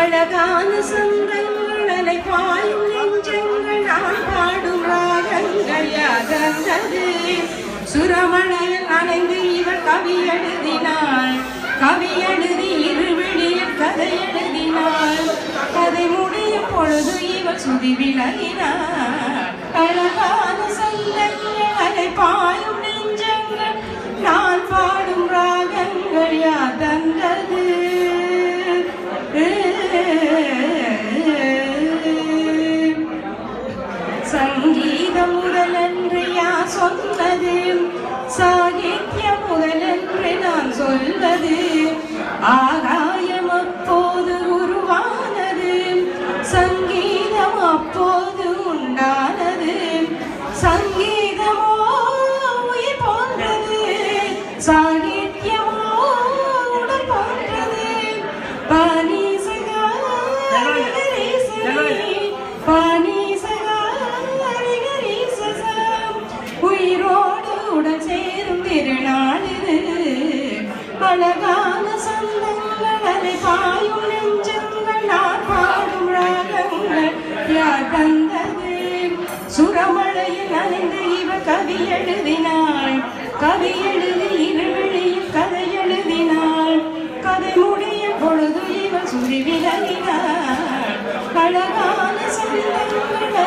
அழகான சொந்தங்கள் அலை பாயும் நெஞ்சங்கள் நான் பாடும் ராகங்கள் யாதந்தது சுரமணையில் அணைந்து இவர் கவி எழுதினாள் கவி எழுதி இருவிழியில் கதை எழுதினாள் கதை முடியும் பொழுது இவர் சுதி விலகினார் அழகான சொந்தங்கள் அலை பாயும் நெஞ்சங்கள் நான் பாடும் ராகங்கள் யாதந்தது சங்கீதம் முதலென்று யார் சொன்னது சாகித்யம் முதலென்று நான் சொல்வது ஆகாயம் அப்போது உருவானது சங்கீதம் அப்போது உண்டானது சங்கீதமோ உயிர் போன்றது சாகித்யமோ உடல் போன்றது பானி சகா பானி உயிரோடு உடன் சேரும் திருநாள் இது அழகான சொந்தங்கள் அலை பாயும் நெஞ்சங்கள் நான் பாடும் ராகங்கள் யார் தந்தது சுரமழையில் நனைந்து இவர் கவி எழுதினாள் கவி எழுதி இருவிழியில் கதை எழுதினாள் கதை முடியும் பொழுது இவர் சுரி விலகினாள் அழகான சொந்தங்கள்